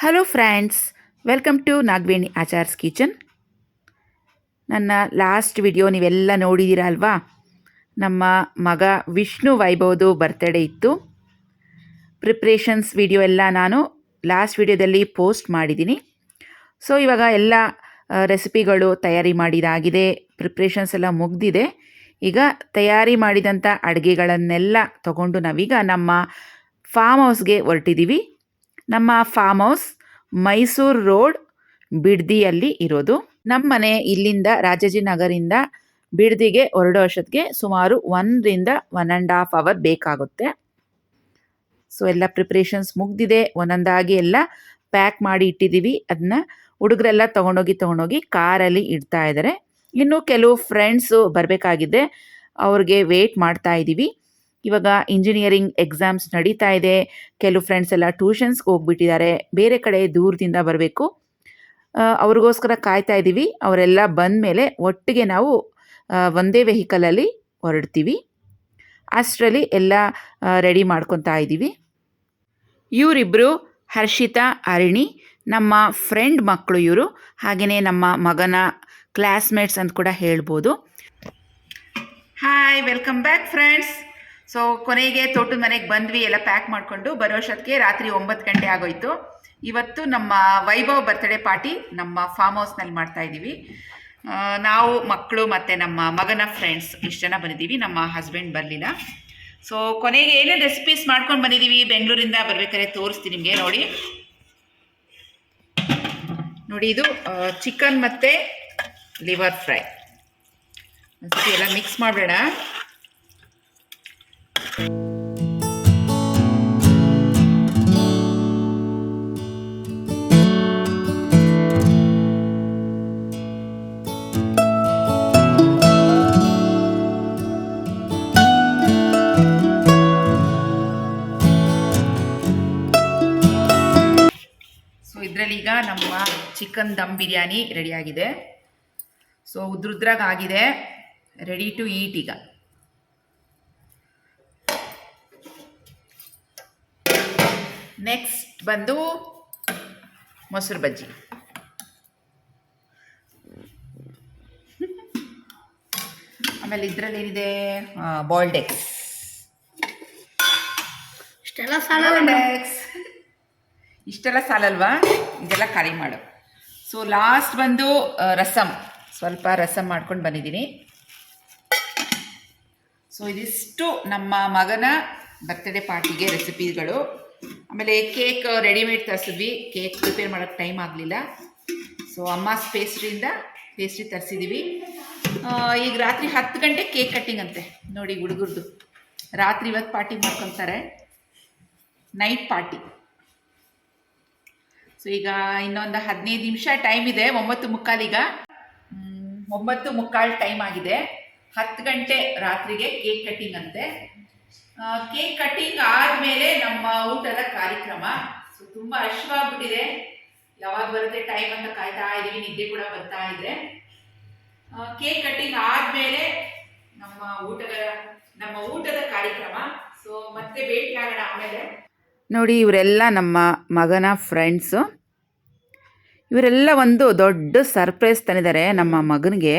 Hello friends, welcome to Nagaveni Achar's kitchen. ನನ್ನ last video ನೀವೆಲ್ಲ ನೋಡಿದ್ದೀರ ಅಲ್ವಾ? ನಮ್ಮ ಮಗ ವಿಷ್ಣು ವೈಭವ್ದು ಬರ್ತ್ಡೇ ಇತ್ತು. ಪ್ರಿಪ್ರೇಷನ್ಸ್ ವಿಡಿಯೋ ಎಲ್ಲ ನಾನು ಲಾಸ್ಟ್ ವಿಡಿಯೋದಲ್ಲಿ ಪೋಸ್ಟ್ ಮಾಡಿದ್ದೀನಿ. ಸೊ ಇವಾಗ ಎಲ್ಲ ರೆಸಿಪಿಗಳು ತಯಾರಿ ಮಾಡಿದಾಗಿದೆ, ಪ್ರಿಪ್ರೇಷನ್ಸ್ ಎಲ್ಲ ಮುಗ್ದಿದೆ. ಈಗ ತಯಾರಿ ಮಾಡಿದಂಥ ಅಡುಗೆಗಳನ್ನೆಲ್ಲ ತಗೊಂಡು ನಾವೀಗ ನಮ್ಮ ಫಾರ್ಮ್ ಹೌಸ್ಗೆ ಹೊರಟಿದ್ದೀವಿ. ನಮ್ಮ ಫಾರ್ಮ್ ಹೌಸ್ ಮೈಸೂರು ರೋಡ್ ಬಿಡ್ದಿಯಲ್ಲಿ ಇರೋದು. ನಮ್ಮ ಮನೆ ಇಲ್ಲಿಂದ ರಾಜಾಜಿನಗರಿಂದ ಬಿಡ್ದಿಗೆ ಹೊರಡೋ ಅಷ್ಟೊತ್ತಿಗೆ ಸುಮಾರು 1 to 1.5 hour ಬೇಕಾಗುತ್ತೆ. ಸೊ ಎಲ್ಲ ಪ್ರಿಪ್ರೇಷನ್ಸ್ ಮುಗ್ದಿದೆ, ಒಂದೊಂದಾಗಿ ಎಲ್ಲ ಪ್ಯಾಕ್ ಮಾಡಿ ಇಟ್ಟಿದ್ದೀವಿ. ಅದನ್ನ ಹುಡುಗರೆಲ್ಲ ತೊಗೊಂಡೋಗಿ ಕಾರಲ್ಲಿ ಇಡ್ತಾ ಇದ್ದಾರೆ. ಇನ್ನು ಕೆಲವು ಫ್ರೆಂಡ್ಸು ಬರಬೇಕಾಗಿದೆ, ಅವ್ರಿಗೆ ವೇಟ್ ಮಾಡ್ತಾ ಇದ್ದೀವಿ. ಇವಾಗ ಇಂಜಿನಿಯರಿಂಗ್ ಎಕ್ಸಾಮ್ಸ್ ನಡೀತಾ ಇದೆ. ಕೆಲವು ಫ್ರೆಂಡ್ಸ್ ಎಲ್ಲ ಟ್ಯೂಷನ್ಸ್ಗೆ ಹೋಗ್ಬಿಟ್ಟಿದ್ದಾರೆ, ಬೇರೆ ಕಡೆ ದೂರದಿಂದ ಬರಬೇಕು. ಅವ್ರಿಗೋಸ್ಕರ ಕಾಯ್ತಾ ಇದ್ದೀವಿ. ಅವರೆಲ್ಲ ಬಂದ ಮೇಲೆ ಒಟ್ಟಿಗೆ ನಾವು ಒಂದೇ ವೆಹಿಕಲಲ್ಲಿ ಹೊರಡ್ತೀವಿ. ಅಷ್ಟರಲ್ಲಿ ಎಲ್ಲ ರೆಡಿ ಮಾಡ್ಕೊತಾ ಇದ್ದೀವಿ. ಇವರಿಬ್ಬರು ಹರ್ಷಿತಾ, ಅರಿಣಿ ನಮ್ಮ ಫ್ರೆಂಡ್ ಮಕ್ಕಳು ಇವರು. ಹಾಗೆಯೇ ನಮ್ಮ ಮಗನ ಕ್ಲಾಸ್ಮೇಟ್ಸ್ ಅಂತ ಕೂಡ ಹೇಳ್ಬೋದು. Hi, welcome back friends. So ಕೊನೆಗೆ ತೋಟದ ಮನೆಗೆ ಬಂದ್ವಿ. ಎಲ್ಲ ಪ್ಯಾಕ್ ಮಾಡಿಕೊಂಡು ಬರೋಷ್ಟೊತ್ತಿಗೆ ರಾತ್ರಿ 9 ಗಂಟೆ ಆಗೋಯ್ತು. ಇವತ್ತು ನಮ್ಮ ವೈಭವ್ ಬರ್ತ್ಡೇ ಪಾರ್ಟಿ ನಮ್ಮ ಫಾರ್ಮ್ ಹೌಸ್ನಲ್ಲಿ ಮಾಡ್ತಾ ಇದ್ದೀವಿ. ನಾವು ಮಕ್ಕಳು ಮತ್ತು ನಮ್ಮ ಮಗನ ಫ್ರೆಂಡ್ಸ್ ಇಷ್ಟು ಜನ ಬಂದಿದ್ದೀವಿ. ನಮ್ಮ ಹಸ್ಬೆಂಡ್ ಬರಲಿಲ್ಲ. ಸೊ ಕೊನೆಗೆ ಏನೇನು ರೆಸಿಪೀಸ್ ಮಾಡ್ಕೊಂಡು ಬಂದಿದ್ದೀವಿ ಬೆಂಗಳೂರಿಂದ ಬರ್ಬೇಕಾದ್ರೆ ತೋರಿಸ್ತೀನಿ ನಿಮಗೆ. ನೋಡಿ ಇದು ಚಿಕನ್ ಮತ್ತು ಲಿವರ್ ಫ್ರೈ. ಒಂದ್ಸತಿ ಎಲ್ಲ ಮಿಕ್ಸ್ ಮಾಡಬೇಡ. ಸೊ ಇದರಲ್ಲೀಗ ನಮ್ಮ ಚಿಕನ್ ದಮ್ ಬಿರಿಯಾನಿ ರೆಡಿಯಾಗಿದೆ. ಸೊ ಉದ್ರುದ್ರಾಗಿದೆ, ರೆಡಿ ಟು ಈಟ್. ಈಗ ನೆಕ್ಸ್ಟ್ ಬಂದು ಮೊಸರು ಬಜ್ಜಿ. ಆಮೇಲೆ ಇದರಲ್ಲಿ ಏನಿದೆ, ಬಾಯ್ಲ್ಡ್ ಎಗ್ಸ್. ಇಷ್ಟೆಲ್ಲ ಸಾಲಲ್ವಾ, ಇದೆಲ್ಲ ಖಾಲಿ ಮಾಡು. ಸೊ ಲಾಸ್ಟ್ ಬಂದು ರಸಮ್, ಸ್ವಲ್ಪ ರಸಮ್ ಮಾಡ್ಕೊಂಡು ಬಂದಿದ್ದೀನಿ. ಸೊ ಇದಿಷ್ಟು ನಮ್ಮ ಮಗನ ಬರ್ತ್ಡೇ ಪಾರ್ಟಿಗೆ ರೆಸಿಪಿಗಳು. ಆಮೇಲೆ ಕೇಕ್ ರೆಡಿಮೇಡ್ ತರಿಸಿದ್ವಿ. ಕೇಕ್ ಪ್ರಿಪೇರ್ ಮಾಡೋಕ್ಕೆ ಟೈಮ್ ಆಗಲಿಲ್ಲ. ಸೊ ಅಮ್ಮಾಸ್ ಪೇಸ್ಟ್ರಿ ತರಿಸಿದ್ದೀವಿ. ಈಗ ರಾತ್ರಿ 10 ಗಂಟೆ ಕೇಕ್ ಕಟ್ಟಿಂಗ್ ಅಂತೆ. ನೋಡಿ ಹುಡುಗರದು ರಾತ್ರಿ ಇವತ್ತು ಪಾರ್ಟಿ ಮಾಡ್ಕೊತಾರೆ, ನೈಟ್ ಪಾರ್ಟಿ. ಸೊ ಈಗ ಇನ್ನೊಂದು 15 ನಿಮಿಷ ಟೈಮ್ ಇದೆ. 9:45. ಈಗ 9:45 ಟೈಮ್ ಆಗಿದೆ. 10 ಗಂಟೆ ರಾತ್ರಿಗೆ ಕೇಕ್ ಕಟ್ಟಿಂಗ್ ಅಂತೆ. ಕೇಕ್ ಕಟ್ಟಿಂಗ್ ಆದಮೇಲೆ ನಮ್ಮ ಊಟದ ಕಾರ್ಯಕ್ರಮ. ಸೊ ತುಂಬ ಹಶ್ವಾಗ್ಬಿಟ್ಟಿದೆ, ಯಾವಾಗ ಬರುತ್ತೆ ಟೈಮ್ ಅಂತ ಕಾಯ್ತಾ ಇದ್ದೀವಿ. ನಿದ್ದೆ ಕೂಡ ಬರ್ತಾ ಇದೆ. ಕೇಕ್ ಕಟ್ಟಿಂಗ್ ಆದಮೇಲೆ ನಮ್ಮ ಊಟದ ಕಾರ್ಯಕ್ರಮ. ಸೊ ಮತ್ತೆ ಭೇಟಿ ಆಗೋಣ ಆಮೇಲೆ. ನೋಡಿ ಇವರೆಲ್ಲ ನಮ್ಮ ಮಗನ ಫ್ರೆಂಡ್ಸು. ಇವರೆಲ್ಲ ಒಂದು ದೊಡ್ಡ ಸರ್ಪ್ರೈಸ್ ತಂದಿದ್ದಾರೆ ನಮ್ಮ ಮಗನಿಗೆ.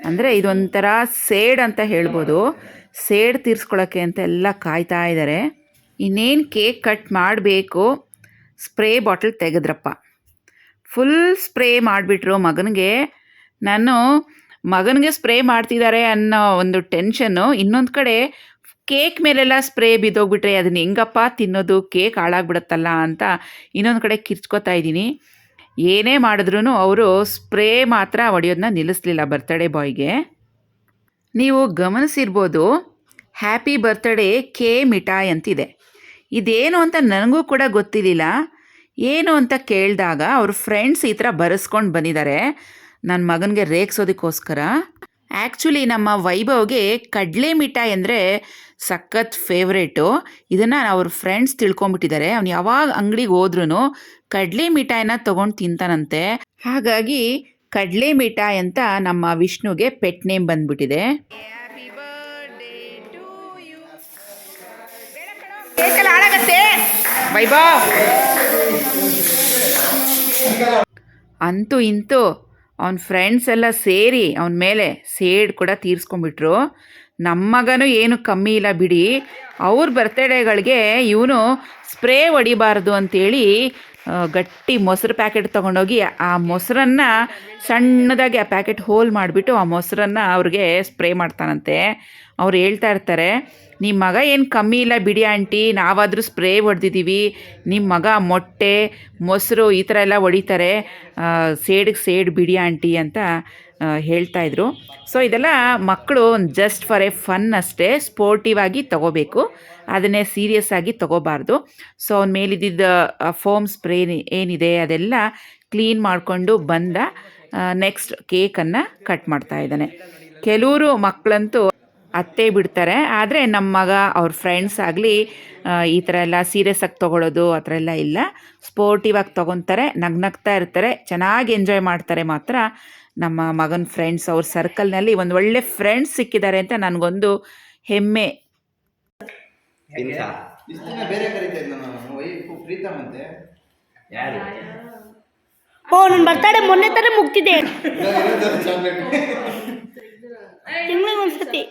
ಅಂದರೆ ಇದೊಂಥರ ಸೇಡ್ ಅಂತ ಹೇಳ್ಬೋದು. ಸೇಡ್ ತೀರಿಸ್ಕೊಳ್ಳೋಕ್ಕೆ ಅಂತ ಎಲ್ಲ ಕಾಯ್ತಾ ಇದ್ದಾರೆ. ಇನ್ನೇನು ಕೇಕ್ ಕಟ್ ಮಾಡಬೇಕು, ಸ್ಪ್ರೇ ಬಾಟಲ್ ತೆಗೆದ್ರಪ್ಪ. ಫುಲ್ ಸ್ಪ್ರೇ ಮಾಡಿಬಿಟ್ರು ಮಗನಿಗೆ. ನಾನು ಮಗನಿಗೆ ಸ್ಪ್ರೇ ಮಾಡ್ತಿದ್ದಾರೆ ಅನ್ನೋ ಒಂದು ಟೆನ್ಷನ್ನು. ಇನ್ನೊಂದು ಕಡೆ ಕೇಕ್ ಮೇಲೆಲ್ಲ ಸ್ಪ್ರೇ ಬಿದ್ದೋಗ್ಬಿಟ್ರೆ ಅದನ್ನ ಹೆಂಗಪ್ಪ ತಿನ್ನೋದು, ಕೇಕ್ ಹಾಳಾಗ್ಬಿಡುತ್ತಲ್ಲ ಅಂತ ಇನ್ನೊಂದು ಕಡೆ ಕಿರ್ಚ್ಕೋತಾ ಇದ್ದೀನಿ. ಏನೇ ಮಾಡಿದ್ರೂ ಅವರು ಸ್ಪ್ರೇ ಮಾತ್ರ ಹೊಡೆಯೋದನ್ನ ನಿಲ್ಲಿಸಲಿಲ್ಲ ಬರ್ತ್ಡೇ ಬಾಯ್ಗೆ. ನೀವು ಗಮನಿಸಿರ್ಬೋದು, ಹ್ಯಾಪಿ ಬರ್ತ್ಡೇ ಕೆ ಮಿಠಾಯಿ ಅಂತಿದೆ. ಇದೇನು ಅಂತ ನನಗೂ ಕೂಡ ಗೊತ್ತಿರಲಿಲ್ಲ. ಏನು ಅಂತ ಕೇಳಿದಾಗ ಅವ್ರ ಫ್ರೆಂಡ್ಸ್ ಈ ಥರ ಬರೆಸ್ಕೊಂಡು ಬಂದಿದ್ದಾರೆ ನನ್ನ ಮಗನಿಗೆ ರೇಗಿಸೋದಕ್ಕೋಸ್ಕರ. ಆ್ಯಕ್ಚುಲಿ ನಮ್ಮ ವೈಭವ್ಗೆ ಕಡಲೆ ಮಿಠಾಯಿ ಅಂದರೆ ಸಖತ್ ಫೇವ್ರೇಟು. ಇದನ್ನು ಅವ್ರ ಫ್ರೆಂಡ್ಸ್ ತಿಳ್ಕೊಂಬಿಟ್ಟಿದ್ದಾರೆ. ಅವ್ನು ಯಾವಾಗ ಅಂಗಡಿಗೆ ಹೋದ್ರೂ ಕಡಲೆ ಮಿಠಾಯಿನ ತೊಗೊಂಡು ತಿಂತಾನಂತೆ. ಹಾಗಾಗಿ ಕಡಲೆ ಮಿಠಾಯಿ ಅಂತ ನಮ್ಮ ವಿಷ್ಣುಗೆ ಪೆಟ್ ನೇಮ್ ಬಂದ್ಬಿಟ್ಟಿದೆ. ಕೇಕಲ್ಲಿ ಹಾಳಾಗತ್ತೆ ವೈಭವ್. ಅಂತೂ ಇಂತೂ ಅವನ ಫ್ರೆಂಡ್ಸ್ ಎಲ್ಲ ಸೇರಿ ಅವನ ಮೇಲೆ ಸೇಡ್ ಕೂಡ ತೀರಿಸ್ಕೊಂಡ್ಬಿಟ್ರು. ನಮ್ಮ ಮಗನೂ ಏನು ಕಮ್ಮಿ ಇಲ್ಲ ಬಿಡಿ. ಅವ್ರ ಬರ್ತ್ಡೇಗಳಿಗೆ ಇವನು ಸ್ಪ್ರೇ ಹೊಡಿಬಾರ್ದು ಅಂತೇಳಿ ಗಟ್ಟಿ ಮೊಸರು ಪ್ಯಾಕೆಟ್ ತೊಗೊಂಡೋಗಿ ಆ ಮೊಸರನ್ನು ಸಣ್ಣದಾಗಿ ಆ ಪ್ಯಾಕೆಟ್ ಹೋಲ್ ಮಾಡಿಬಿಟ್ಟು ಆ ಮೊಸರನ್ನು ಅವ್ರಿಗೆ ಸ್ಪ್ರೇ ಮಾಡ್ತಾನಂತೆ. ಅವ್ರು ಹೇಳ್ತಾ ಇರ್ತಾರೆ, ನಿಮ್ಮ ಮಗ ಏನು ಕಮ್ಮಿ ಇಲ್ಲ ಬಿಡಿ ಆಂಟಿ, ನಾವಾದರೂ ಸ್ಪ್ರೇ ಹೊಡೆದಿದ್ದೀವಿ, ನಿಮ್ಮ ಮಗ ಮೊಟ್ಟೆ ಮೊಸರು ಈ ಥರ ಎಲ್ಲ ಹೊಡಿತಾರೆ, ಸೇಡಿಗೆ ಸೇಡ್ ಬಿಡಿ ಆಂಟಿ ಅಂತ ಹೇಳ್ತಾಯಿದ್ರು. ಸೊ ಇದೆಲ್ಲ ಮಕ್ಕಳು ಜಸ್ಟ್ ಫಾರ್ ಎ ಫನ್ ಅಷ್ಟೇ, ಸ್ಪೋರ್ಟಿವ್ ಆಗಿ ತೊಗೋಬೇಕು, ಅದನ್ನೇ ಸೀರಿಯಸ್ ಆಗಿ ತೊಗೋಬಾರ್ದು. ಸೊ ಅವನ ಮೇಲಿದ್ದ ಫೋಮ್ ಸ್ಪ್ರೇ ಏನಿದೆ ಅದೆಲ್ಲ ಕ್ಲೀನ್ ಮಾಡಿಕೊಂಡು ಬಂದ ನೆಕ್ಸ್ಟ್ ಕೇಕನ್ನು ಕಟ್ ಮಾಡ್ತಾ ಇದ್ದಾನೆ. ಕೆಲವರು ಮಕ್ಕಳಂತೂ ಅತ್ತೇ ಬಿಡ್ತಾರೆ, ಆದರೆ ನಮ್ಮ ಮಗ ಅವ್ರ ಫ್ರೆಂಡ್ಸ್ ಆಗಲಿ ಈ ಥರ ಎಲ್ಲ ಸೀರಿಯಸ್ ಆಗಿ ತೊಗೊಳೋದು ಆ ಥರ ಎಲ್ಲ ಇಲ್ಲ. ಸ್ಪೋರ್ಟಿವ್ ಆಗಿ ತೊಗೊತಾರೆ, ನಗ್ನಗ್ತಾ ಇರ್ತಾರೆ, ಚೆನ್ನಾಗಿ ಎಂಜಾಯ್ ಮಾಡ್ತಾರೆ. ಮಾತ್ರ ನಮ್ಮ ಮಗನ ಫ್ರೆಂಡ್ಸ್ ಅವ್ರ ಸರ್ಕಲ್ನಲ್ಲಿ ಒಂದು ಒಳ್ಳೆ ಫ್ರೆಂಡ್ಸ್ ಸಿಕ್ಕಿದ್ದಾರೆ ಅಂತ ನನಗೊಂದು ಹೆಮ್ಮೆ. ನನ್ನ ಬರ್ತಡೇ ಮೊನ್ನೆ ತರ ಮುಗ್ತಿದೆ, ತಿಂಗಳಿಗೆ ಒಂದ್ಸತಿ.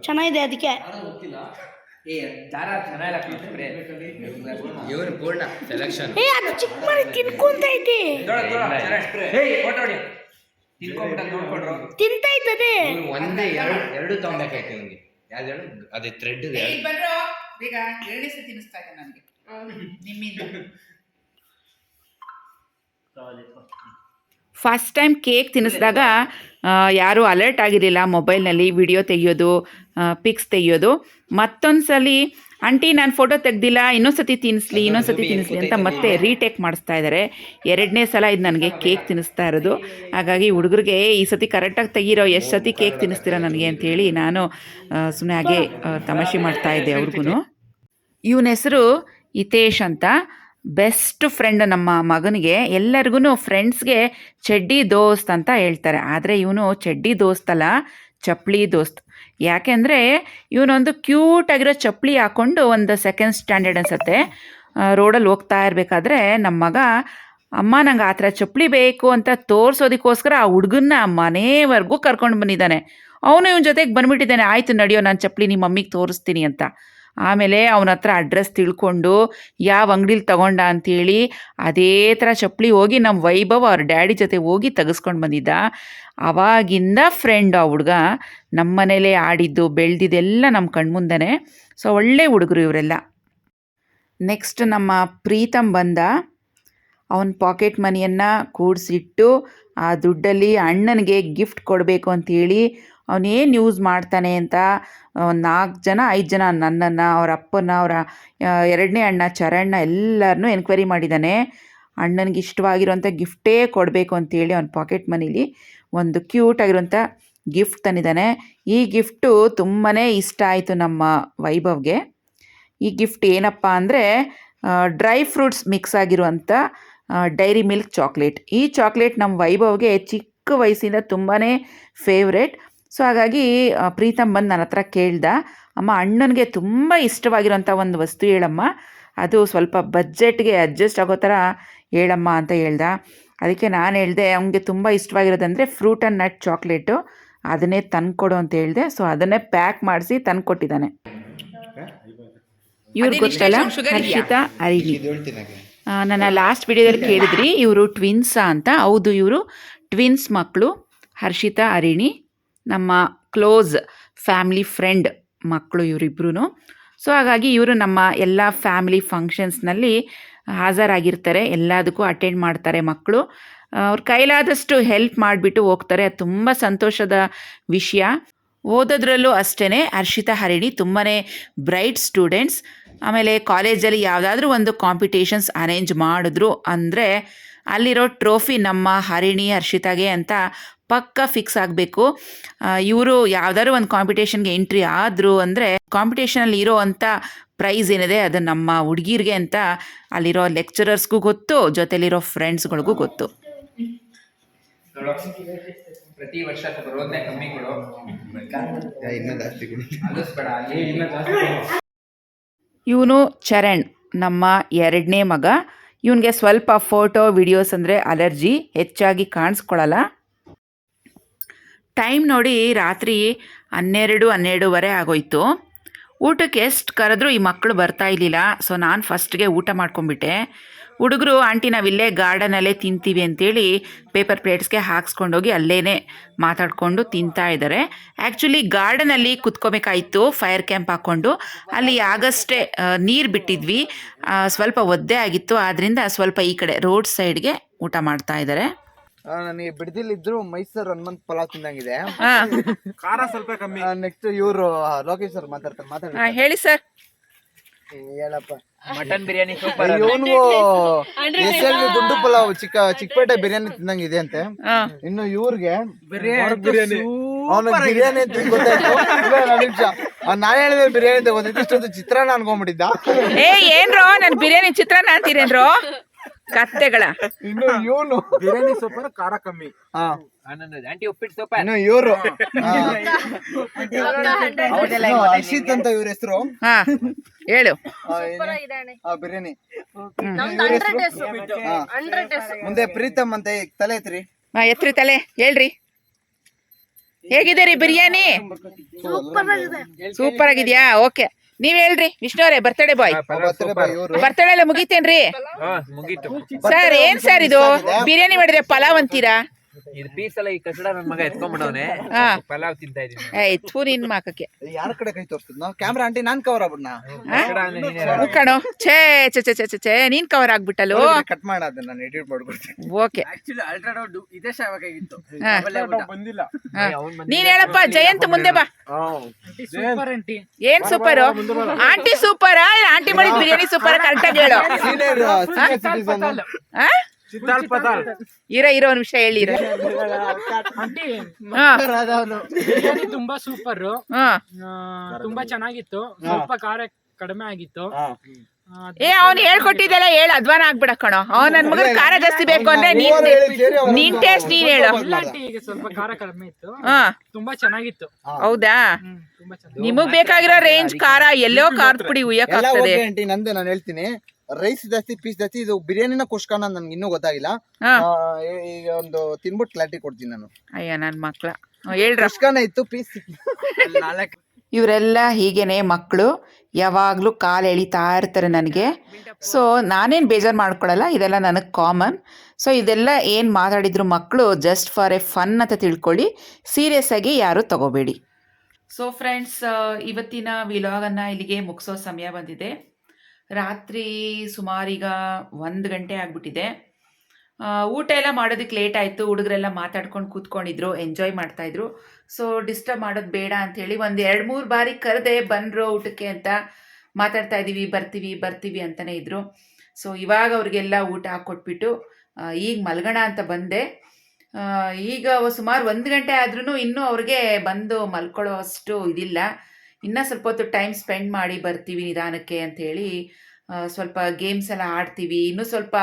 ಚೆನ್ನಾಗಿದೆ ಅದಕ್ಕೆ. ಅದು ಚಿಕ್ಕ ಮರಿ ತಿನ್ಕೊಂತೈತಿ, ತಿಂತೈತದೆ. ಒಂದೇ ಎರಡು ತಗೊಂಡಾಕೈತಿ ಅವನಿಗೆ. ಯಾವ್ದು ಹೇಳು, ಅದೇ ಥ್ರೆಡ್ ಈಗ ಎರಡೇ ಸತಿ ತಿನ್ನಿಸ್ತಾ ಇದೆ ನನಗೆ ನಿಮ್ಮಿಂದ. ಫಸ್ಟ್ ಟೈಮ್ ಕೇಕ್ ತಿನ್ನಿಸಿದಾಗ ಯಾರೂ ಅಲರ್ಟ್ ಆಗಿರಲಿಲ್ಲ ಮೊಬೈಲ್ನಲ್ಲಿ ವಿಡಿಯೋ ತೆಗಿಯೋದು, ಪಿಕ್ಸ್ ತೆಗಿಯೋದು. ಮತ್ತೊಂದು ಸಲ ಆಂಟಿ ನಾನು ಫೋಟೋ ತೆಗ್ದಿಲ್ಲ, ಇನ್ನೊಂದ್ಸತಿ ತಿನ್ನಿಸ್ಲಿ ಅಂತ ಮತ್ತೆ ರೀಟೇಕ್ ಮಾಡಿಸ್ತಾ ಇದ್ದಾರೆ. ಎರಡನೇ ಸಲ ಇದು ನನಗೆ ಕೇಕ್ ತಿನ್ನಿಸ್ತಾ ಇರೋದು. ಹಾಗಾಗಿ ಹುಡುಗರಿಗೆ ಈ ಸತಿ ಕರೆಕ್ಟಾಗಿ ತೆಗಿರೋ, ಎಷ್ಟು ಸತಿ ಕೇಕ್ ತಿನ್ನಿಸ್ತೀರ ನನಗೆ ಅಂಥೇಳಿ ನಾನು ಸುಮ್ಮನೆ ಹಾಗೆ ತಮಾಷೆ ಮಾಡ್ತಾಯಿದ್ದೆ ಅವ್ರಿಗೂ. ಇವನ ಹೆಸರು ಹಿತೇಶ್ ಅಂತ, ಬೆಸ್ಟ್ ಫ್ರೆಂಡ್ ನಮ್ಮ ಮಗನಿಗೆ. ಎಲ್ಲರಿಗೂ ಫ್ರೆಂಡ್ಸ್ಗೆ ಚಡ್ಡಿ ದೋಸ್ತ್ ಅಂತ ಹೇಳ್ತಾರೆ, ಆದರೆ ಇವನು ಚಡ್ಡಿ ದೋಸ್ತಲ್ಲ, ಚಪ್ಪಲಿ ದೋಸ್ತ್. ಯಾಕೆಂದರೆ ಇವನೊಂದು ಕ್ಯೂಟಾಗಿರೋ ಚಪ್ಪಲಿ ಹಾಕ್ಕೊಂಡು ಒಂದು ಸೆಕೆಂಡ್ ಸ್ಟ್ಯಾಂಡರ್ಡ್ ಅನ್ಸುತ್ತೆ ರೋಡಲ್ಲಿ ಹೋಗ್ತಾ ಇರಬೇಕಾದ್ರೆ ನಮ್ಮ ಮಗ ಅಮ್ಮ ನಂಗೆ ಆ ಥರ ಚಪ್ಪಲಿ ಬೇಕು ಅಂತ ತೋರಿಸೋದಕ್ಕೋಸ್ಕರ ಆ ಹುಡುಗನ್ನ ಮನೆವರೆಗೂ ಕರ್ಕೊಂಡು ಬಂದಿದ್ದಾನೆ. ಅವನು ಇವನ ಜೊತೆಗೆ ಬಂದುಬಿಟ್ಟಿದ್ದಾನೆ, ಆಯಿತು ನಡೆಯೋ ನಾನು ಚಪ್ಪಲಿ ನಿಮ್ಮ ಮಮ್ಮಿಗೆ ತೋರಿಸ್ತೀನಿ ಅಂತ. ಆಮೇಲೆ ಅವನ ಹತ್ರ ಅಡ್ರೆಸ್ ತಿಳ್ಕೊಂಡು ಯಾವ ಅಂಗಡೀಲಿ ತಗೊಂಡ ಅಂಥೇಳಿ ಅದೇ ಥರ ಚಪ್ಪಲಿ ಹೋಗಿ ನಮ್ಮ ವೈಭವ್ ಅವ್ರ ಡ್ಯಾಡಿ ಜೊತೆ ಹೋಗಿ ತೆಗೆಸ್ಕೊಂಡು ಬಂದಿದ್ದ. ಆವಾಗಿಂದ ಫ್ರೆಂಡ್ ಆ ಹುಡುಗ, ನಮ್ಮ ಮನೇಲೇ ಆಡಿದ್ದು ಬೆಳೆದಿದ್ದೆಲ್ಲ ನಮ್ಮ ಕಣ್ಮುಂದನೇ. ಸೊ ಒಳ್ಳೆ ಹುಡುಗರು ಇವರೆಲ್ಲ. ನೆಕ್ಸ್ಟ್ ನಮ್ಮ ಪ್ರೀತಮ್ ಬಂದ. ಅವನ ಪಾಕೆಟ್ ಮನಿಯನ್ನು ಕೂಡಿಸಿಟ್ಟು ಆ ದುಡ್ಡಲ್ಲಿ ಅಣ್ಣನಿಗೆ ಗಿಫ್ಟ್ ಕೊಡಬೇಕು ಅಂಥೇಳಿ ಅವನೇನು ಯೂಸ್ ಮಾಡ್ತಾನೆ ಅಂತ 4 ಜನ 5 ಜನ ನನ್ನನ್ನು, ಅವರ ಅಪ್ಪನ, ಅವರ ಎರಡನೇ ಅಣ್ಣ ಚರಣ್ಣ ಎಲ್ಲರನ್ನೂ ಎನ್ಕ್ವೈರಿ ಮಾಡಿದ್ದಾನೆ. ಅಣ್ಣನಿಗೆ ಇಷ್ಟವಾಗಿರುವಂಥ ಗಿಫ್ಟೇ ಕೊಡಬೇಕು ಅಂತೇಳಿ ಅವನ ಪಾಕೆಟ್ ಮನಿಲಿ ಒಂದು ಕ್ಯೂಟಾಗಿರುವಂಥ ಗಿಫ್ಟ್ ತಂದಿದ್ದಾನೆ. ಈ ಗಿಫ್ಟು ತುಂಬಾ ಇಷ್ಟ ಆಯಿತು ನಮ್ಮ ವೈಭವ್ಗೆ. ಈ ಗಿಫ್ಟ್ ಏನಪ್ಪ ಅಂದರೆ ಡ್ರೈ ಫ್ರೂಟ್ಸ್ ಮಿಕ್ಸ್ ಆಗಿರುವಂಥ ಡೈರಿ ಮಿಲ್ಕ್ ಚಾಕ್ಲೇಟ್. ಈ ಚಾಕ್ಲೇಟ್ ನಮ್ಮ ವೈಭವ್ಗೆ ಚಿಕ್ಕ ವಯಸ್ಸಿಂದ ತುಂಬಾ ಫೇವ್ರೇಟ್. ಸೊ ಹಾಗಾಗಿ ಪ್ರೀತಮ್ ಬಂದು ನನ್ನ ಹತ್ರ ಕೇಳ್ದ, ಅಮ್ಮ ಅಣ್ಣನಿಗೆ ತುಂಬ ಇಷ್ಟವಾಗಿರೋಂಥ ಒಂದು ವಸ್ತು ಹೇಳಮ್ಮ, ಅದು ಸ್ವಲ್ಪ ಬಜೆಟ್ಗೆ ಅಡ್ಜಸ್ಟ್ ಆಗೋ ಥರ ಹೇಳಮ್ಮ ಅಂತ ಹೇಳ್ದ. ಅದಕ್ಕೆ ನಾನು ಹೇಳಿದೆ ಅವನಿಗೆ ತುಂಬ ಇಷ್ಟವಾಗಿರೋದಂದರೆ ಫ್ರೂಟ್ ಆ್ಯಂಡ್ ನಟ್ ಚಾಕ್ಲೇಟು, ಅದನ್ನೇ ತಂದುಕೊಡು ಅಂತ ಹೇಳಿದೆ. ಸೊ ಅದನ್ನೇ ಪ್ಯಾಕ್ ಮಾಡಿಸಿ ತಂದುಕೊಟ್ಟಿದ್ದಾನೆ. ಇವ್ರು ಗೊತ್ತಲ್ಲ, ಹರ್ಷಿತಾ ಅರಿಣಿ. ನನ್ನ ಲಾಸ್ಟ್ ವಿಡಿಯೋದಲ್ಲಿ ಕೇಳಿದ್ರಿ ಇವರು ಟ್ವಿನ್ಸಾ ಅಂತ. ಹೌದು, ಇವರು ಟ್ವಿನ್ಸ್ ಮಕ್ಕಳು, ಹರ್ಷಿತಾ ಅರಿಣಿ. ನಮ್ಮ ಕ್ಲೋಸ್ ಫ್ಯಾಮಿಲಿ ಫ್ರೆಂಡ್ ಮಕ್ಕಳು ಇವರಿಬ್ರು. ಸೊ ಹಾಗಾಗಿ ಇವರು ನಮ್ಮ ಎಲ್ಲ ಫ್ಯಾಮಿಲಿ ಫಂಕ್ಷನ್ಸ್ನಲ್ಲಿ ಹಾಜರಾಗಿರ್ತಾರೆ, ಎಲ್ಲದಕ್ಕೂ ಅಟೆಂಡ್ ಮಾಡ್ತಾರೆ ಮಕ್ಕಳು. ಅವ್ರ ಕೈಲಾದಷ್ಟು ಹೆಲ್ಪ್ ಮಾಡಿಬಿಟ್ಟು ಹೋಗ್ತಾರೆ, ಅದು ತುಂಬ ಸಂತೋಷದ ವಿಷಯ. ಓದೋದ್ರಲ್ಲೂ ಅಷ್ಟೇ ಹರ್ಷಿತಾ ಹರಿಣಿ ತುಂಬಾ ಬ್ರೈಟ್ ಸ್ಟೂಡೆಂಟ್ಸ್. ಆಮೇಲೆ ಕಾಲೇಜಲ್ಲಿ ಯಾವುದಾದ್ರೂ ಒಂದು ಕಾಂಪಿಟೇಷನ್ಸ್ ಅರೇಂಜ್ ಮಾಡಿದ್ರು ಅಂದರೆ ಅಲ್ಲಿರೋ ಟ್ರೋಫಿ ನಮ್ಮ ಹರಿಣಿ ಹರ್ಷಿತಾಗೆ ಅಂತ ಪಕ್ಕ ಫಿಕ್ಸ್ ಆಗಬೇಕು. ಇವರು ಯಾವುದಾದ್ರು ಒಂದು ಕಾಂಪಿಟೇಷನ್ಗೆ ಎಂಟ್ರಿ ಆದರು ಅಂದರೆ ಕಾಂಪಿಟೇಷನಲ್ಲಿ ಇರೋ ಅಂಥ ಪ್ರೈಸ್ ಏನಿದೆ ಅದು ನಮ್ಮ ಹುಡುಗಿರಿಗೆ ಅಂತ ಅಲ್ಲಿರೋ ಲೆಕ್ಚರರ್ಸ್ಗೂ ಗೊತ್ತು, ಜೊತೆಲಿರೋ ಫ್ರೆಂಡ್ಸ್ಗಳಿಗೂ ಗೊತ್ತು. ಪ್ರತಿ ವರ್ಷ ಬರೋದನ್ನ ಕಮ್ಮಿ ಕೊಡು, ಇವನು ಚರಣ್, ನಮ್ಮ ಎರಡನೇ ಮಗ. ಇವನಿಗೆ ಸ್ವಲ್ಪ ಫೋಟೋ ವಿಡಿಯೋಸ್ ಅಂದರೆ ಅಲರ್ಜಿ, ಹೆಚ್ಚಾಗಿ ಕಾಣಿಸ್ಕೊಳ್ಳಲ್ಲ. ಟೈಮ್ ನೋಡಿ ರಾತ್ರಿ 12-12:30 ಆಗೋಯ್ತು. ಊಟಕ್ಕೆ ಎಷ್ಟು ಕರೆದ್ರೂ ಈ ಮಕ್ಕಳು ಬರ್ತಾ ಇರಲಿಲ್ಲ. ಸೊ ನಾನು ಫಸ್ಟ್ಗೆ ಊಟ ಮಾಡ್ಕೊಂಬಿಟ್ಟೆ. ಹುಡುಗರು ಆಂಟಿ ನಾವಿಲ್ಲೇ ಗಾರ್ಡನಲ್ಲೇ ತಿಂತೀವಿ ಅಂತೇಳಿ ಪೇಪರ್ ಪ್ಲೇಟ್ಸ್ಗೆ ಹಾಕ್ಸ್ಕೊಂಡೋಗಿ ಅಲ್ಲೇ ಮಾತಾಡಿಕೊಂಡು ತಿಂತಾ ಇದ್ದಾರೆ. ಆ್ಯಕ್ಚುಲಿ ಗಾರ್ಡನಲ್ಲಿ ಕುತ್ಕೋಬೇಕಾಯಿತು ಫೈರ್ ಕ್ಯಾಂಪ್ ಹಾಕ್ಕೊಂಡು. ಅಲ್ಲಿ ಆಗಷ್ಟೇ ನೀರು ಬಿಟ್ಟಿದ್ವಿ, ಸ್ವಲ್ಪ ಒದ್ದೆ ಆಗಿತ್ತು. ಆದ್ದರಿಂದ ಸ್ವಲ್ಪ ಈ ಕಡೆ ರೋಡ್ ಸೈಡ್ಗೆ ಊಟ ಮಾಡ್ತಾ ಇದ್ದಾರೆ. ನನಗೆ ಬಿಡದಿಲ್ಲಿದ್ರು ಮೈಸೂರು ಹನುಮಂತ್ ಪಲಾವ್ ತಿಂದಂಗಿದೆ. ಖಾರ ಸ್ವಲ್ಪ ಕಮ್ಮಿ. ನೆಕ್ಸ್ಟ್ ಇವರು ಲೋಕೇಶ್ ಸರ್ ಮಾತಾಡ್ತಾರೆ. ಹೇಳಿ ಸರ್. ಹೇಳಪ್ಪ. ಮಟನ್ ಬಿರಿಯಾನಿ ಇವನಿಗೂ ಎಸ್ಎಲ್ವಿ ಗುಂಡು ಪಲಾವ್ ಚಿಕ್ಕಪೇಟೆ ಬಿರಿಯಾನಿ ತಿಂದಂಗಿದೆ ಅಂತೆ. ಇನ್ನು ಇವ್ರಿಗೆ ಅವನಿಗೆ ಬಿರಿಯಾನಿ ಅಂತ ಗೊತ್ತಾಯ್ತು. ನಿಮಿಷ ನಾನ್ ಹೇಳಿದ್ರೆ ಬಿರಿಯಾನಿ ಅಂತ ಗೊತ್ತಾಯ್ತು. ಇಷ್ಟೊಂದು ಚಿತ್ರಾನ್ನ ಅನ್ಕೊಂಡ್ಬಿಟ್ಟಿದ್ದ. ಏನ್ರೋ ನನ್ ಬಿರಿಯಾನಿ ಚಿತ್ರಾನ್ನ ಅಂತೀರೇನ್ರೋ ಕತ್ತೆಗಳ. ಇನ್ನು ಇವನು ಬಿರಿಯಾನಿ ಸೂಪರ್, ಖಾರ ಕಮ್ಮಿ. ಆಂಟಿ ಉಪ್ಪಿಟ್ಟು ಸೂಪರ್. ಇನ್ನು ಇವರು ಹರ್ಷಿತ್ ಅಂತ ಇವ್ರ ಹೆಸರು. ಹಾ ಹೇಳು. ಬಿರಿಯಾನಿ ಮುಂದೆ ಪ್ರೀತಮ್ ಅಂತ ತಲೆ ಐತ್ರಿ. ಎತ್ರಿ ತಲೆ ಹೇಳ್ರಿ. ಹೇಗಿದೆ ರೀ ಬಿರಿಯಾನಿ? ಸೂಪರ್ ಆಗಿದ್ಯಾ? ಓಕೆ, ನೀವ್ ಹೇಳ್ರಿ ವಿಷ್ಣು ಅವರೇ. ಬರ್ತಡೇ ಬಾಯ್, ಬರ್ತಡೇ ಎಲ್ಲ ಮುಗಿತೇನ್ರಿ ಸರ್? ಏನ್ ಸರ್ ಇದು ಬಿರಿಯಾನಿ ಮಾಡಿದ್ರೆ ಪಲಾವ್ ಅಂತೀರಾ? ಇದು ಪೀಸ್ ಎಲ್ಲ ಈ ಕಸಡ ನನ್ನ ಮಗ ಎತ್ಕೊಂಡ್ಬಿಡವನೆ. ಪಲಾವ್ ತಿಂತಾ ಇದೀನಿ. ಥೂ ನಿನ್ ಮಾಕಕ್ಕೆ. ಯಾರ ಕಡೆ ಕೈ ತೋರಿಸ್ತದ ಕ್ಯಾಮ್ರಾ ಆಂಟಿ? ನಾನ್ ಕವರ್ ಆಗ್ಬಿಡ್ನಾ ಕಣೋ? ಛೇ ಛೇ ಛೇ ಛೇ ಛೇ ನೀನ್ ಕವರ್ ಆಗ್ಬಿಟ್ಟಲು. ಕಟ್ ಮಾಡೋದು ನಾನು ಎಡಿಟ್ ಮಾಡ್ಕೊಡ್ತೀನಿ. ಓಕೆ, ಇದೇ ಶಾವಾಗಿತ್ತು ಬಂದಿಲ್ಲ. ನೀನ್ ಹೇಳಪ್ಪ ಜಯಂತ್, ಮುಂದೆ ಬಾ. ಏನ್ ಸೂಪರ್ ಆಂಟಿ? ಸೂಪರ್ ಆಂಟಿ ಮಾಡಿದ ಬಿರಿಯಾನಿ ಸೂಪರ್. ಕರೆಕ್ಟಾಗಿ ಹೇಳು. ಇರೋ ಒಂದ್ ವಿಷಯ ಹೇಳಿ. ಬಿರಿಯಾನಿ ತುಂಬಾ ಸೂಪರ್, ತುಂಬಾ ಚೆನ್ನಾಗಿತ್ತು. ಸ್ವಲ್ಪ ಖಾರ ಕಡಿಮೆ ಆಗಿತ್ತು. ಅವ್ನು ಹೇಳ್ಕೊಟ್ಟಿದ್ದೆಲ್ಲ ಹೇಳು, ಅಧ್ವಾನ ಆಗ್ಬಿಡ ಕಣೋ. ನನ್ ಮಗ ಖಾರ ಜಾಸ್ತಿ ಬೇಕು ಅಂದ್ರೆ ನೀನ್ ಟೇಸ್ಟ್ ನೀನ್ ಹೇಳು. ಈಗ ಸ್ವಲ್ಪ ಖಾರ ಕಡಿಮೆ ಇತ್ತು, ತುಂಬಾ ಚೆನ್ನಾಗಿತ್ತು. ಹೌದಾ? ತುಂಬಾ ಚೆನ್ನಾಗಿ. ನಿಮಗ್ ಬೇಕಾಗಿರೋ ರೇಂಜ್ ಖಾರ ಎಲ್ಲೋ ಖಾರದ ಪುಡಿ ಉಯ್ಯಕ್ ಆಗ್ತದೆ. ಆಂಟಿ ನಂದು ನಾನು ಹೇಳ್ತೀನಿ. ರೈಸ್ ಜಾಸ್ತಿ, ಪೀಸ್ ಜಾಸ್ತಿ. ಇದು ಬಿರಿಯಾನಿನ ಕುಷ್ಕಾನ ನನ್ಗೆ ಇನ್ನೂ ಗೊತ್ತಾಗಿಲ್ಲ. ಈಗ ಒಂದು ತಿನ್ಬಿಟ್ಟು ಕ್ಲಾರಿಟಿ ಕೊಡ್ತೀನಿ ನಾನು. ಅಯ್ಯ ನನ್ ಮಕ್ಳ ಹೇಳ್ರ. ಕುಷ್ಕಾನ ಇತ್ತು, ಪೀಸ್ ಇವರೆಲ್ಲ ಹೀಗೇನೆ ಮಕ್ಕಳು, ಯಾವಾಗಲೂ ಕಾಲು ಎಳಿತಾ ಇರ್ತಾರೆ ನನಗೆ. ಸೊ ನಾನೇನು ಬೇಜಾರು ಮಾಡ್ಕೊಳ್ಳಲ್ಲ, ಇದೆಲ್ಲ ನನಗೆ ಕಾಮನ್. ಸೊ ಇದೆಲ್ಲ ಏನು ಮಾತಾಡಿದ್ರು ಮಕ್ಕಳು ಜಸ್ಟ್ ಫಾರ್ ಎ ಫನ್ ಅಂತ ತಿಳ್ಕೊಳ್ಳಿ, ಸೀರಿಯಸ್ ಆಗಿ ಯಾರು ತಗೋಬೇಡಿ. ಸೊ ಫ್ರೆಂಡ್ಸ್, ಇವತ್ತಿನ ವಿಲಾಗನ್ನು ಇಲ್ಲಿಗೆ ಮುಗಿಸೋ ಸಮಯ ಬಂದಿದೆ. ರಾತ್ರಿ ಸುಮಾರೀಗ 1 ಗಂಟೆ ಆಗಿಬಿಟ್ಟಿದೆ. ಊಟ ಎಲ್ಲ ಮಾಡೋದಕ್ಕೆ ಲೇಟ್ ಆಯಿತು. ಹುಡುಗರೆಲ್ಲ ಮಾತಾಡ್ಕೊಂಡು ಕೂತ್ಕೊಂಡಿದ್ರು, ಎಂಜಾಯ್ ಮಾಡ್ತಾಯಿದ್ರು. ಸೊ ಡಿಸ್ಟರ್ಬ್ ಮಾಡೋದು ಬೇಡ ಅಂಥೇಳಿ ಒಂದು 2-3 ಬಾರಿ ಕರೆದೆ, ಬನ್ರೋ ಊಟಕ್ಕೆ ಅಂತ. ಮಾತಾಡ್ತಾ ಇದ್ದೀವಿ, ಬರ್ತೀವಿ ಅಂತಲೇ ಇದ್ದರು. ಸೊ ಇವಾಗ ಅವ್ರಿಗೆಲ್ಲ ಊಟ ಹಾಕ್ಕೊಟ್ಬಿಟ್ಟು ಈಗ ಮಲ್ಗೋಣ ಅಂತ ಬಂದೆ. ಈಗ ಸುಮಾರು 1 ಗಂಟೆ ಆದ್ರೂ ಇನ್ನೂ ಅವ್ರಿಗೆ ಬಂದು ಮಲ್ಕೊಳ್ಳೋ ಅಷ್ಟು ಇದಿಲ್ಲ. ಇನ್ನೂ ಸ್ವಲ್ಪ ಹೊತ್ತು ಟೈಮ್ ಸ್ಪೆಂಡ್ ಮಾಡಿ ಬರ್ತೀವಿ ನಿಧಾನಕ್ಕೆ ಅಂಥೇಳಿ ಸ್ವಲ್ಪ ಗೇಮ್ಸ್ ಎಲ್ಲ ಆಡ್ತೀವಿ. ಇನ್ನೂ ಸ್ವಲ್ಪ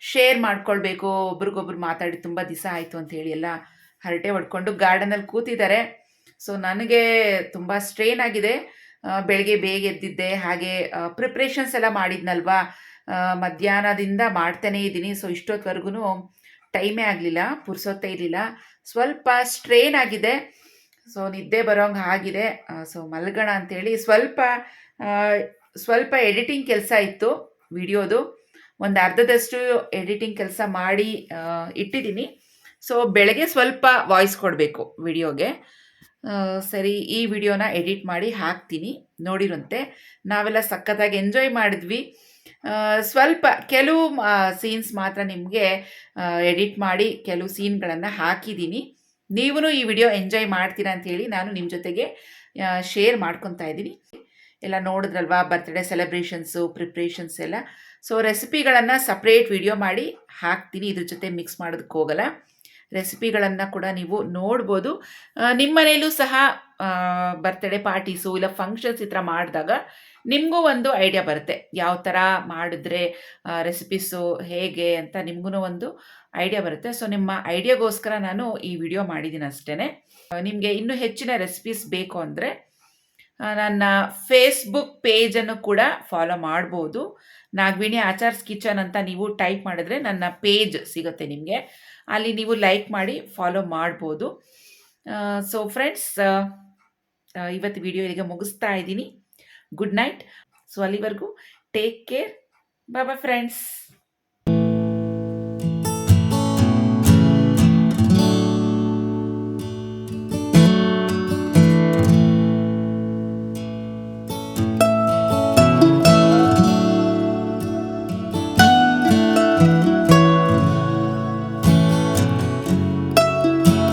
ಶೇರ್ ಮಾಡ್ಕೊಳ್ಬೇಕು, ಒಬ್ರಿಗೊಬ್ರು ಮಾತಾಡಿ ತುಂಬ ದಿವಸ ಆಯಿತು ಅಂಥೇಳಿ ಎಲ್ಲ ಹರಟೆ ಹೊಡ್ಕೊಂಡು ಗಾರ್ಡನಲ್ಲಿ ಕೂತಿದ್ದಾರೆ. ಸೊ ನನಗೆ ತುಂಬ ಸ್ಟ್ರೇನ್ ಆಗಿದೆ. ಬೆಳಗ್ಗೆ ಬೇಗ ಎದ್ದಿದ್ದೆ, ಹಾಗೆ ಪ್ರಿಪ್ರೇಷನ್ಸ್ ಎಲ್ಲ ಮಾಡಿದ್ನಲ್ವಾ, ಮಧ್ಯಾಹ್ನದಿಂದ ಮಾಡ್ತಾನೇ ಇದ್ದೀನಿ. ಸೊ ಇಷ್ಟೊತ್ತವರೆಗೂ ಟೈಮೇ ಆಗಲಿಲ್ಲ, ಪುರ್ಸೊತ್ತೇ ಇರಲಿಲ್ಲ. ಸ್ವಲ್ಪ ಸ್ಟ್ರೇನ್ ಆಗಿದೆ. ಸೊ ನಿದ್ದೆ ಬರೋಂಗೆ ಆಗಿದೆ. ಸೊ ಮಲ್ಗೋಣ ಅಂಥೇಳಿ ಸ್ವಲ್ಪ ಎಡಿಟಿಂಗ್ ಕೆಲಸ ಇತ್ತು ವಿಡಿಯೋದು. ಒಂದು ಅರ್ಧದಷ್ಟು ಎಡಿಟಿಂಗ್ ಕೆಲಸ ಮಾಡಿ ಇಟ್ಟಿದ್ದೀನಿ. ಸೊ ಬೆಳಗ್ಗೆ ಸ್ವಲ್ಪ ವಾಯ್ಸ್ ಕೊಡಬೇಕು ವಿಡಿಯೋಗೆ. ಸರಿ, ಈ ವಿಡಿಯೋನ ಎಡಿಟ್ ಮಾಡಿ ಹಾಕ್ತೀನಿ, ನೋಡಿರಂತೆ. ನಾವೆಲ್ಲ ಸಖತ್ತಾಗಿ ಎಂಜಾಯ್ ಮಾಡಿದ್ವಿ. ಸ್ವಲ್ಪ ಕೆಲವು ಸೀನ್ಸ್ ಮಾತ್ರ ನಿಮಗೆ ಎಡಿಟ್ ಮಾಡಿ ಕೆಲವು ಸೀನ್ಗಳನ್ನು ಹಾಕಿದ್ದೀನಿ. ನೀವೂ ಈ ವಿಡಿಯೋ ಎಂಜಾಯ್ ಮಾಡ್ತೀರಾ ಅಂಥೇಳಿ ನಾನು ನಿಮ್ಮ ಜೊತೆಗೆ ಶೇರ್ ಮಾಡ್ಕೊತಾ ಇದ್ದೀನಿ. ಎಲ್ಲ ನೋಡಿದ್ರಲ್ವಾ, ಬರ್ತ್ಡೇ ಸೆಲೆಬ್ರೇಷನ್ಸು, ಪ್ರಿಪ್ರೇಷನ್ಸ್ ಎಲ್ಲ. ಸೊ ರೆಸಿಪಿಗಳನ್ನು ಸಪ್ರೇಟ್ ವಿಡಿಯೋ ಮಾಡಿ ಹಾಕ್ತೀನಿ, ಇದ್ರ ಜೊತೆ ಮಿಕ್ಸ್ ಮಾಡೋದಕ್ಕೆ ಹೋಗಲ್ಲ. ರೆಸಿಪಿಗಳನ್ನು ಕೂಡ ನೀವು ನೋಡ್ಬೋದು. ನಿಮ್ಮ ಮನೇಲೂ ಸಹ ಬರ್ತ್ಡೇ ಪಾರ್ಟೀಸು ಇಲ್ಲ ಫಂಕ್ಷನ್ಸ್ ಈ ಥರ ಮಾಡಿದಾಗ ನಿಮಗೂ ಒಂದು ಐಡಿಯಾ ಬರುತ್ತೆ, ಯಾವ ಥರ ಮಾಡಿದ್ರೆ ರೆಸಿಪೀಸು ಹೇಗೆ ಅಂತ ನಿಮಗೂ ಒಂದು ಐಡಿಯಾ ಬರುತ್ತೆ. ಸೊ ನಿಮ್ಮ ಐಡಿಯಾಗೋಸ್ಕರ ನಾನು ಈ ವಿಡಿಯೋ ಮಾಡಿದ್ದೀನಿ ಅಷ್ಟೇ. ನಿಮಗೆ ಇನ್ನೂ ಹೆಚ್ಚಿನ ರೆಸಿಪೀಸ್ ಬೇಕು ಅಂದರೆ ನನ್ನ ಫೇಸ್ಬುಕ್ ಪೇಜನ್ನು ಕೂಡ ಫಾಲೋ ಮಾಡ್ಬೋದು. ನಾಗವೇಣಿ ಆಚಾರ್ಸ್ ಕಿಚನ್ ಅಂತ ನೀವು ಟೈಪ್ ಮಾಡಿದ್ರೆ ನನ್ನ ಪೇಜ್ ಸಿಗುತ್ತೆ ನಿಮಗೆ. ಅಲ್ಲಿ ನೀವು ಲೈಕ್ ಮಾಡಿ ಫಾಲೋ ಮಾಡ್ಬೋದು. ಸೊ ಫ್ರೆಂಡ್ಸ್, ಇವತ್ತು ವಿಡಿಯೋ ಇಲ್ಲಿಗೆ ಮುಗಿಸ್ತಾ ಇದ್ದೀನಿ. Good night. ಸೊ ಅಲ್ಲಿವರೆಗೂ ಟೇಕ್ ಕೇರ್. ಬಾಯ್ ಬಾಯ್ ಫ್ರೆಂಡ್ಸ್.